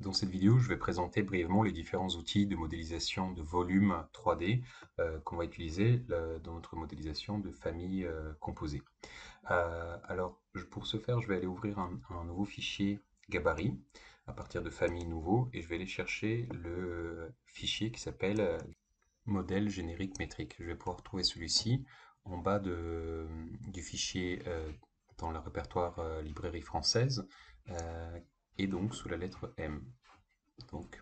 Dans cette vidéo, je vais présenter brièvement les différents outils de modélisation de volume 3D qu'on va utiliser dans notre modélisation de famille composée. Pour ce faire, je vais aller ouvrir un nouveau fichier gabarit à partir de famille nouveau et je vais aller chercher le fichier qui s'appelle modèle générique métrique. Je vais pouvoir trouver celui-ci en bas du fichier dans le répertoire librairie française euh, et donc sous la lettre M. Donc,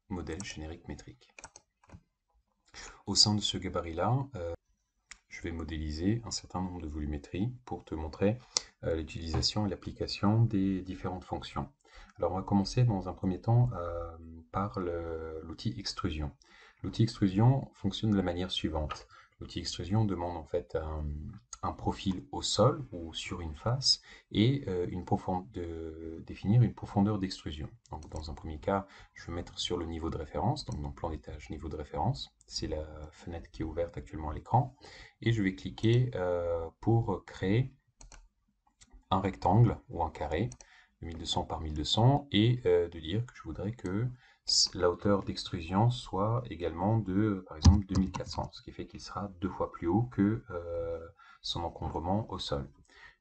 modèle générique métrique. Au sein de ce gabarit-là, je vais modéliser un certain nombre de volumétries pour te montrer l'utilisation et l'application des différentes fonctions. Alors, on va commencer dans un premier temps par l'outil extrusion. L'outil extrusion fonctionne de la manière suivante. L'outil extrusion demande en fait un profil au sol ou sur une face et de définir une profondeur d'extrusion. Donc, dans un premier cas, je vais mettre sur le niveau de référence, donc dans le plan d'étage, niveau de référence. C'est la fenêtre qui est ouverte actuellement à l'écran. Et je vais cliquer pour créer un rectangle ou un carré de 1200 par 1200 et de dire que je voudrais que la hauteur d'extrusion soit également de, par exemple, 2400, ce qui fait qu'il sera 2 fois plus haut que son encombrement au sol.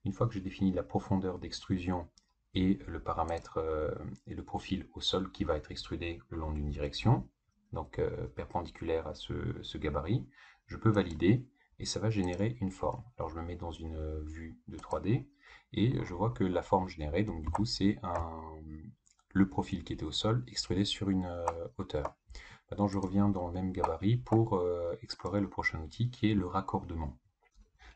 Une fois que j'ai défini la profondeur d'extrusion et le paramètre et le profil au sol qui va être extrudé le long d'une direction, donc perpendiculaire à ce gabarit, je peux valider et ça va générer une forme. Alors je me mets dans une vue de 3D et je vois que la forme générée, donc du coup c'est le profil qui était au sol extrudé sur une hauteur. Maintenant je reviens dans le même gabarit pour explorer le prochain outil qui est le raccordement.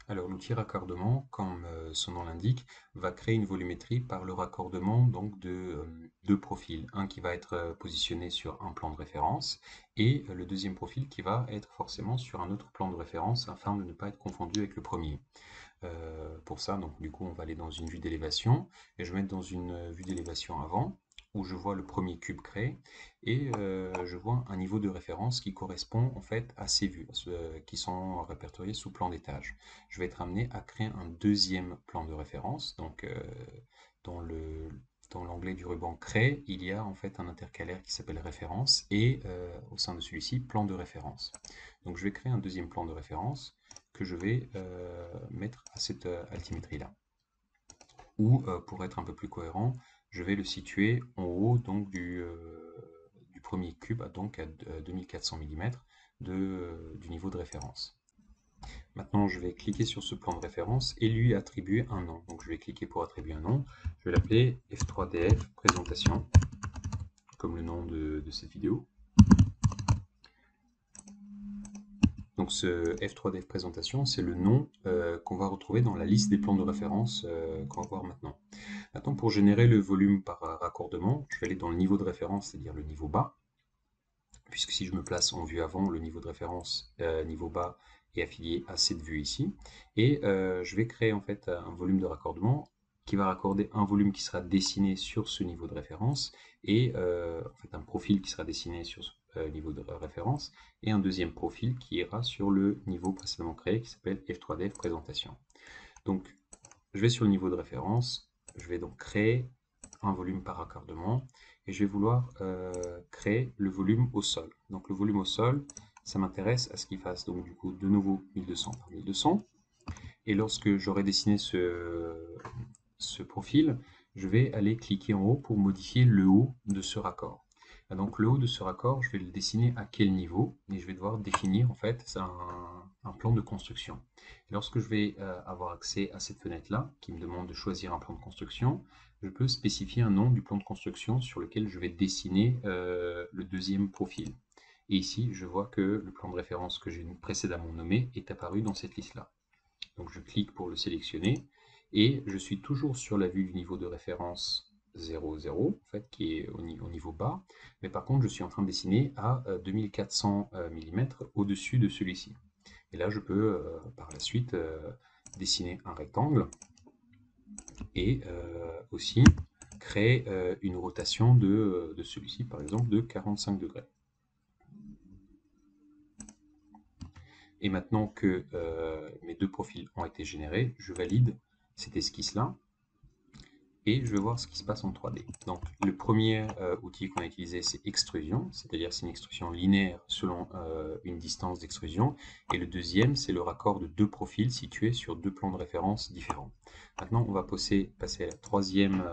Alors l'outil raccordement, comme son nom l'indique, va créer une volumétrie par le raccordement donc de deux profils. Un qui va être positionné sur un plan de référence et le deuxième profil qui va être forcément sur un autre plan de référence afin de ne pas être confondu avec le premier. Pour ça, donc du coup, on va aller dans une vue d'élévation et je vais mettre dans une vue d'élévation avant où je vois le premier cube créé et je vois un niveau de référence qui correspond en fait à ces vues qui sont répertoriées sous plan d'étage. Je vais être amené à créer un deuxième plan de référence. Donc dans le dans l'onglet du ruban Créer, il y a en fait un intercalaire qui s'appelle référence et au sein de celui-ci, plan de référence. Donc je vais créer un deuxième plan de référence que je vais mettre à cette altimétrie-là. Ou pour être un peu plus cohérent, je vais le situer en haut donc du premier cube, donc à 2400 mm du niveau de référence. Maintenant, je vais cliquer sur ce plan de référence et lui attribuer un nom. Donc je vais cliquer pour attribuer un nom. Je vais l'appeler F3DF présentation, comme le nom de cette vidéo. Donc ce F3DF présentation, c'est le nom qu'on va retrouver dans la liste des plans de référence qu'on va voir maintenant. Maintenant, pour générer le volume par raccordement, je vais aller dans le niveau de référence, c'est-à-dire le niveau bas, puisque si je me place en vue avant, le niveau de référence niveau bas est affilié à cette vue ici. Et je vais créer en fait un volume de raccordement qui va raccorder un volume qui sera dessiné sur ce niveau de référence et en fait un profil qui sera dessiné sur ce niveau de référence et un deuxième profil qui ira sur le niveau précédemment créé qui s'appelle F3DF présentation. Donc je vais sur le niveau de référence, je vais donc créer un volume par raccordement et je vais vouloir créer le volume au sol. Donc le volume au sol, ça m'intéresse à ce qu'il fasse donc du coup de nouveau 1200 par 1200. Et lorsque j'aurai dessiné ce profil, je vais aller cliquer en haut pour modifier le haut de ce raccord. Donc le haut de ce raccord, je vais le dessiner à quel niveau et je vais devoir définir en fait un plan de construction. Et lorsque je vais avoir accès à cette fenêtre-là, qui me demande de choisir un plan de construction, je peux spécifier un nom du plan de construction sur lequel je vais dessiner le deuxième profil. Et ici, je vois que le plan de référence que j'ai précédemment nommé est apparu dans cette liste-là. Donc je clique pour le sélectionner et je suis toujours sur la vue du niveau de référence 0, 0, en fait, qui est au niveau bas, mais par contre je suis en train de dessiner à 2400 mm au-dessus de celui-ci. Et là je peux par la suite dessiner un rectangle et aussi créer une rotation de celui-ci, par exemple de 45 degrés. Et maintenant que mes deux profils ont été générés, je valide cette esquisse-là et je vais voir ce qui se passe en 3D. Donc le premier outil qu'on a utilisé, c'est extrusion, c'est-à-dire c'est une extrusion linéaire selon une distance d'extrusion, et le deuxième, c'est le raccord de deux profils situés sur deux plans de référence différents. Maintenant, on va passer à la troisième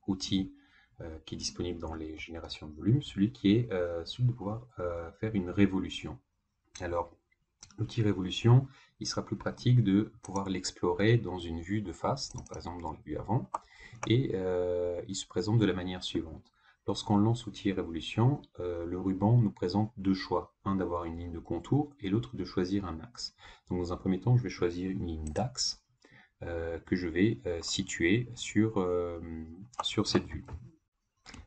outil qui est disponible dans les générations de volume, celui qui est celui de pouvoir faire une révolution. Alors, l'outil révolution, il sera plus pratique de pouvoir l'explorer dans une vue de face, donc par exemple dans la vue avant, et il se présente de la manière suivante. Lorsqu'on lance l'outil révolution, le ruban nous présente deux choix, un d'avoir une ligne de contour et l'autre de choisir un axe. Donc dans un premier temps, je vais choisir une ligne d'axe que je vais situer sur cette vue.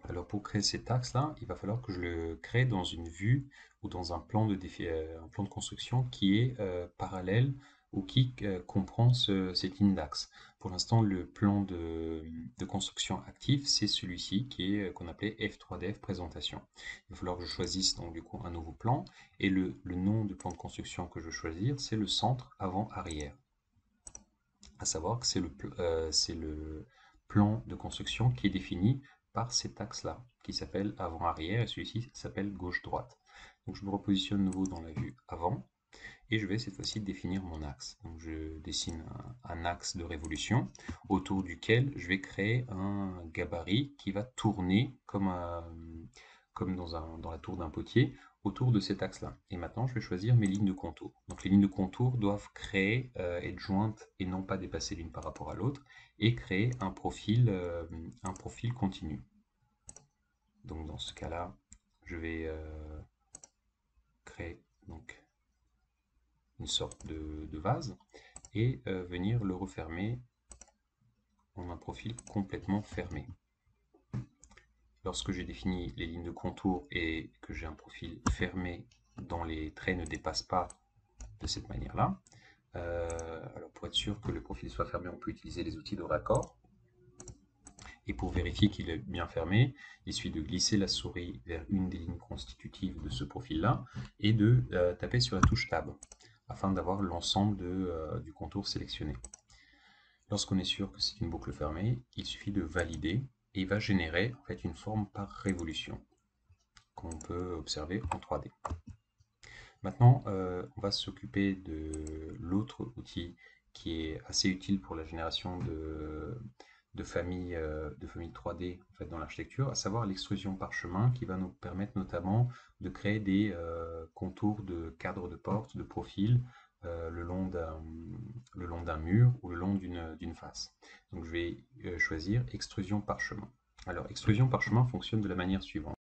Alors pour créer cet axe-là, il va falloir que je le crée dans une vue ou dans un plan un plan de construction qui est parallèle ou qui comprend cette ligne d'axe. Pour l'instant, le plan de construction actif, c'est celui-ci qui est qu'on appelait F3DF présentation. Il va falloir que je choisisse donc du coup un nouveau plan et le nom de plan de construction que je veux choisir, c'est le centre avant-arrière. À savoir que c'est le plan de construction qui est défini par cet axe-là, qui s'appelle avant-arrière, et celui-ci s'appelle gauche-droite. Donc je me repositionne de nouveau dans la vue avant, et je vais cette fois-ci définir mon axe. Donc je dessine un axe de révolution, autour duquel je vais créer un gabarit qui va tourner comme dans la tour d'un potier, autour de cet axe-là. Et maintenant, je vais choisir mes lignes de contour. Donc les lignes de contour doivent être jointes et non pas dépasser l'une par rapport à l'autre, et créer un profil continu. Donc dans ce cas-là, je vais créer donc une sorte de vase et venir le refermer en un profil complètement fermé. Lorsque j'ai défini les lignes de contour et que j'ai un profil fermé dont les traits ne dépassent pas de cette manière-là, alors pour être sûr que le profil soit fermé, on peut utiliser les outils de raccord. Et pour vérifier qu'il est bien fermé, il suffit de glisser la souris vers une des lignes constitutives de ce profil-là et de taper sur la touche Tab afin d'avoir l'ensemble du contour sélectionné. Lorsqu'on est sûr que c'est une boucle fermée, il suffit de valider et il va générer en fait une forme par révolution qu'on peut observer en 3D. Maintenant, on va s'occuper de l'autre outil qui est assez utile pour la génération de familles 3D en fait, dans l'architecture, à savoir l'extrusion parchemin qui va nous permettre notamment de créer des contours de cadres de porte, de profil, le long d'un mur ou le long d'une face. Donc je vais choisir extrusion parchemin. Alors extrusion parchemin fonctionne de la manière suivante.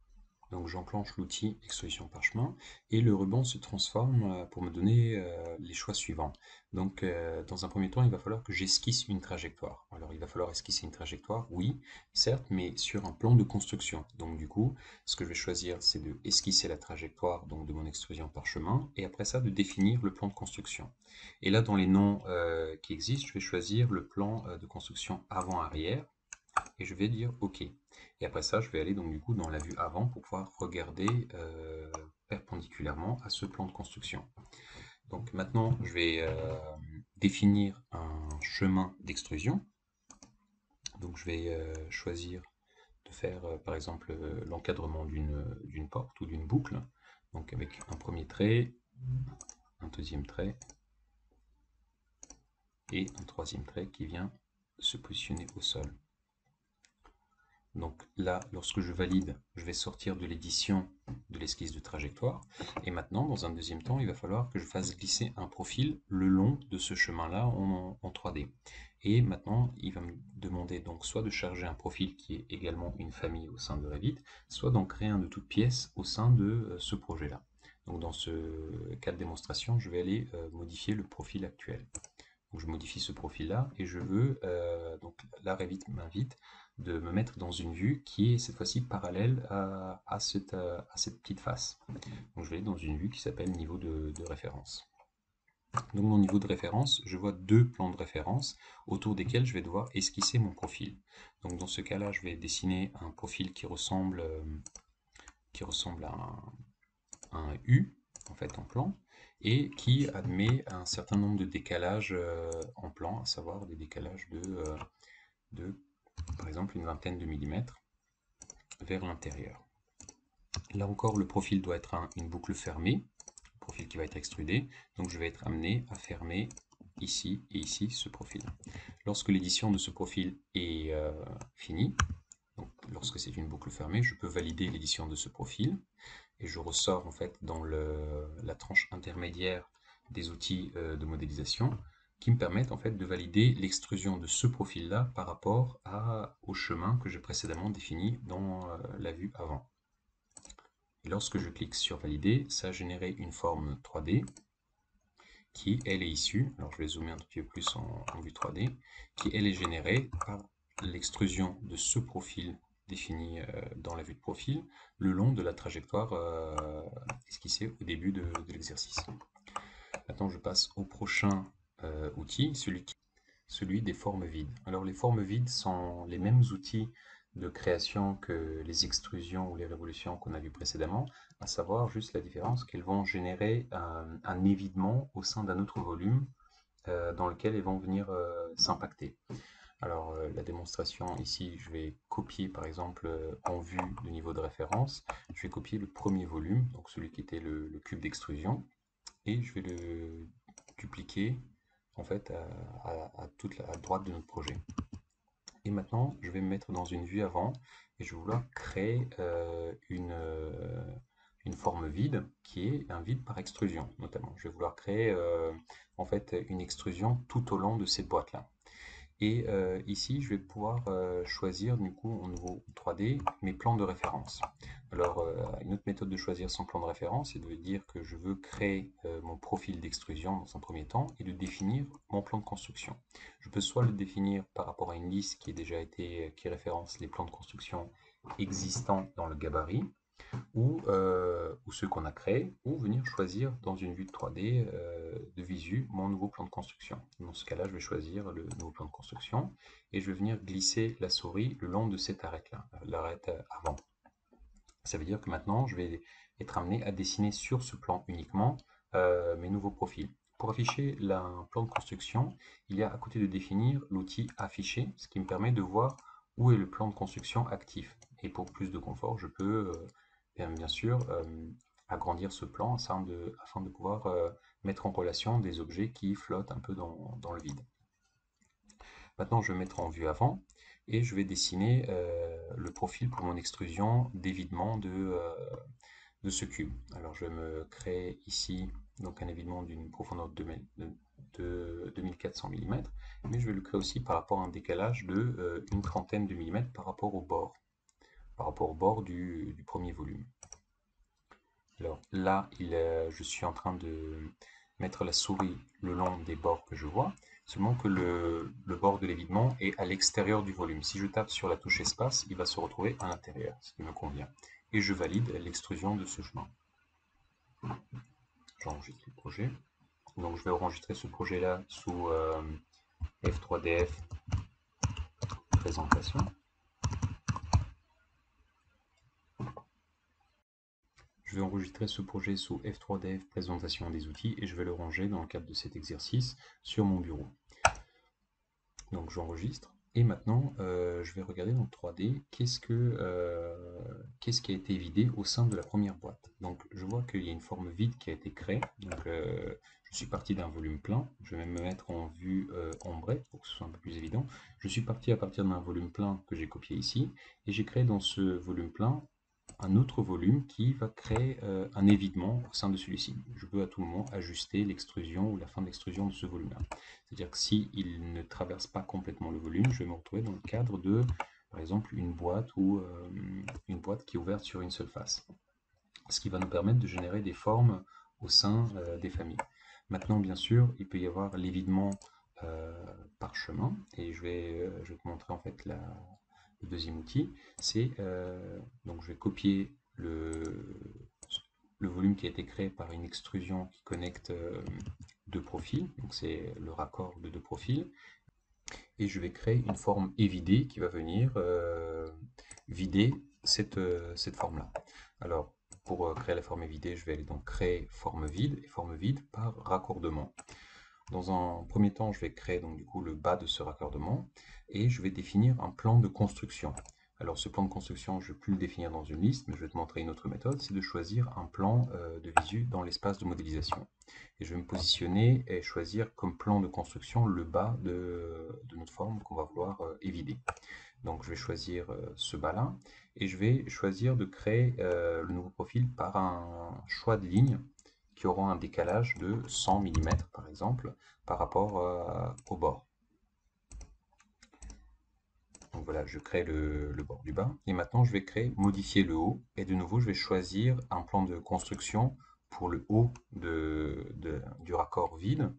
Donc j'enclenche l'outil extrusion parchemin et le ruban se transforme pour me donner les choix suivants. Donc dans un premier temps, il va falloir que j'esquisse une trajectoire. Alors il va falloir esquisser une trajectoire, oui, certes, mais sur un plan de construction. Donc du coup, ce que je vais choisir, c'est de esquisser la trajectoire donc de mon extrusion parchemin et après ça de définir le plan de construction. Et là, dans les noms qui existent, je vais choisir le plan de construction avant-arrière et je vais dire OK. Et après ça, je vais aller donc du coup dans la vue avant pour pouvoir regarder perpendiculairement à ce plan de construction. Donc maintenant, je vais définir un chemin d'extrusion. Donc je vais choisir de faire par exemple l'encadrement d'une porte ou d'une boucle. Donc avec un premier trait, un deuxième trait et un troisième trait qui vient se positionner au sol. Donc là, lorsque je valide, je vais sortir de l'édition de l'esquisse de trajectoire. Et maintenant, dans un deuxième temps, il va falloir que je fasse glisser un profil le long de ce chemin-là en 3D. Et maintenant, il va me demander donc soit de charger un profil qui est également une famille au sein de Revit, soit d'en créer un de toutes pièces au sein de ce projet-là. Donc dans ce cas de démonstration, je vais aller modifier le profil actuel. Donc je modifie ce profil-là et je veux, donc là Revit m'invite de me mettre dans une vue qui est cette fois-ci parallèle à cette petite face. Donc je vais aller dans une vue qui s'appelle niveau de référence. Donc dans niveau de référence, je vois deux plans de référence autour desquels je vais devoir esquisser mon profil. Donc dans ce cas-là, je vais dessiner un profil qui ressemble à un U en fait en plan et qui admet un certain nombre de décalages en plan, à savoir des décalages de par exemple une vingtaine de millimètres, vers l'intérieur. Là encore, le profil doit être une boucle fermée, le profil qui va être extrudé, donc je vais être amené à fermer ici et ici ce profil. Lorsque l'édition de ce profil est finie, donc lorsque c'est une boucle fermée, je peux valider l'édition de ce profil et je ressors en fait dans la tranche intermédiaire des outils de modélisation qui me permettent en fait de valider l'extrusion de ce profil-là par rapport au chemin que j'ai précédemment défini dans la vue avant. Et lorsque je clique sur valider, ça a généré une forme 3D qui, elle, est issue, alors je vais zoomer un petit peu plus en vue 3D, qui, elle, est générée par l'extrusion de ce profil défini dans la vue de profil le long de la trajectoire esquissée au début de l'exercice. Maintenant, je passe au prochain outil, celui des formes vides. Alors, les formes vides sont les mêmes outils de création que les extrusions ou les révolutions qu'on a vues précédemment, à savoir juste la différence qu'elles vont générer un évidement au sein d'un autre volume dans lequel elles vont venir s'impacter. Alors la démonstration ici, je vais copier par exemple en vue de niveau de référence, je vais copier le premier volume, donc celui qui était le cube d'extrusion, et je vais le dupliquer en fait à droite de notre projet. Et maintenant, je vais me mettre dans une vue avant et je vais vouloir créer une forme vide qui est un vide par extrusion notamment. Je vais vouloir créer en fait une extrusion tout au long de cette boîte-là. Et ici, je vais pouvoir choisir du coup au niveau 3D mes plans de référence. Alors, une autre méthode de choisir son plan de référence, c'est de dire que je veux créer mon profil d'extrusion dans un premier temps et de définir mon plan de construction. Je peux soit le définir par rapport à une liste qui référence les plans de construction existants dans le gabarit, ou ceux qu'on a créés, ou venir choisir dans une vue de 3D de visu mon nouveau plan de construction. Dans ce cas-là, je vais choisir le nouveau plan de construction et je vais venir glisser la souris le long de cette arête-là, l'arête avant. Ça veut dire que maintenant, je vais être amené à dessiner sur ce plan uniquement mes nouveaux profils. Pour afficher un plan de construction, il y a à côté de définir l'outil afficher, ce qui me permet de voir où est le plan de construction actif. Et pour plus de confort, je peux bien sûr agrandir ce plan afin de pouvoir mettre en relation des objets qui flottent un peu dans le vide. Maintenant, je vais mettre en vue avant et je vais dessiner le profil pour mon extrusion d'évidement de ce cube. Alors, je vais me créer ici donc un évidement d'une profondeur de 2400 mm, mais je vais le créer aussi par rapport à un décalage de une trentaine de millimètres par rapport au bord du premier volume. Alors là, je suis en train de mettre la souris le long des bords que je vois, seulement que le bord de l'évidement est à l'extérieur du volume. Si je tape sur la touche espace, il va se retrouver à l'intérieur, ce qui me convient. Et je valide l'extrusion de ce chemin. J'enregistre le projet. Donc je vais enregistrer ce projet-là sous F3DF présentation. Je vais enregistrer ce projet sous F3DF présentation des outils et je vais le ranger dans le cadre de cet exercice sur mon bureau. Donc j'enregistre et maintenant je vais regarder dans 3D qu'est-ce qui a été vidé au sein de la première boîte. Donc je vois qu'il y a une forme vide qui a été créée. Donc je suis parti d'un volume plein. Je vais même me mettre en vue ombrée pour que ce soit un peu plus évident. Je suis parti à partir d'un volume plein que j'ai copié ici et j'ai créé dans ce volume plein un autre volume qui va créer un évidement au sein de celui-ci. Je peux à tout moment ajuster l'extrusion ou la fin d'extrusion de ce volume-là. C'est-à-dire que s'il ne traverse pas complètement le volume, je vais me retrouver dans le cadre de, par exemple, une boîte ou une boîte qui est ouverte sur une seule face. Ce qui va nous permettre de générer des formes au sein des familles. Maintenant, bien sûr, il peut y avoir l'évidement par chemin, et je vais te montrer en fait le deuxième outil. C'est donc je vais copier le volume qui a été créé par une extrusion qui connecte deux profils, donc c'est le raccord de deux profils, et je vais créer une forme évidée qui va venir vider cette forme-là. Alors, pour créer la forme évidée, je vais aller donc créer forme vide et forme vide par raccordement. Dans un premier temps, je vais créer donc du coup le bas de ce raccordement et je vais définir un plan de construction. Alors ce plan de construction, je ne vais plus le définir dans une liste, mais je vais te montrer une autre méthode, c'est de choisir un plan de visu dans l'espace de modélisation. Et je vais me positionner et choisir comme plan de construction le bas de notre forme qu'on va vouloir évider. Donc je vais choisir ce bas-là et je vais choisir de créer le nouveau profil par un choix de lignes qui auront un décalage de 100 mm par exemple par rapport au bord. Donc voilà, je crée le bord du bas et maintenant je vais modifier le haut et de nouveau je vais choisir un plan de construction pour le haut du raccord vide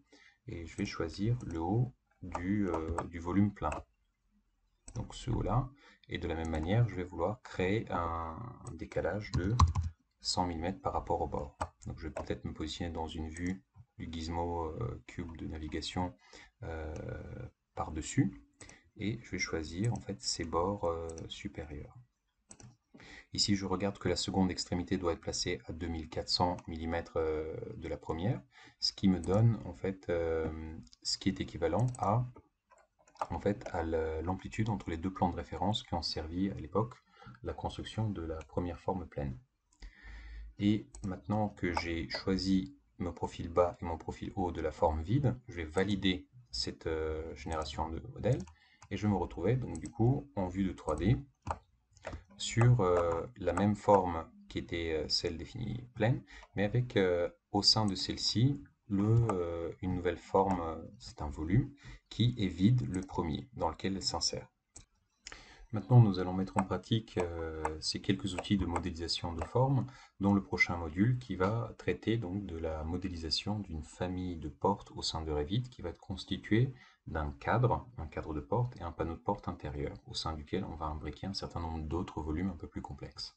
et je vais choisir le haut du volume plein. Donc ce haut-là, et de la même manière, je vais vouloir créer un décalage de 100 mm par rapport au bord. Donc je vais peut-être me positionner dans une vue du gizmo cube de navigation euh, par-dessus, et je vais choisir en fait ces bords supérieurs. Ici, je regarde que la seconde extrémité doit être placée à 2400 mm de la première, ce qui me donne en fait ce qui est équivalent à l'amplitude entre les deux plans de référence qui ont servi à l'époque la construction de la première forme pleine. Et maintenant que j'ai choisi mon profil bas et mon profil haut de la forme vide, je vais valider cette génération de modèles et je vais me retrouver donc du coup en vue de 3D sur la même forme qui était celle définie pleine, mais avec au sein de celle-ci une nouvelle forme, c'est un volume, qui est vide le premier, dans lequel elle s'insère. Maintenant, nous allons mettre en pratique ces quelques outils de modélisation de forme, dont le prochain module qui va traiter donc de la modélisation d'une famille de portes au sein de Revit qui va être constituée d'un cadre, un cadre de porte et un panneau de porte intérieur, au sein duquel on va imbriquer un certain nombre d'autres volumes un peu plus complexes.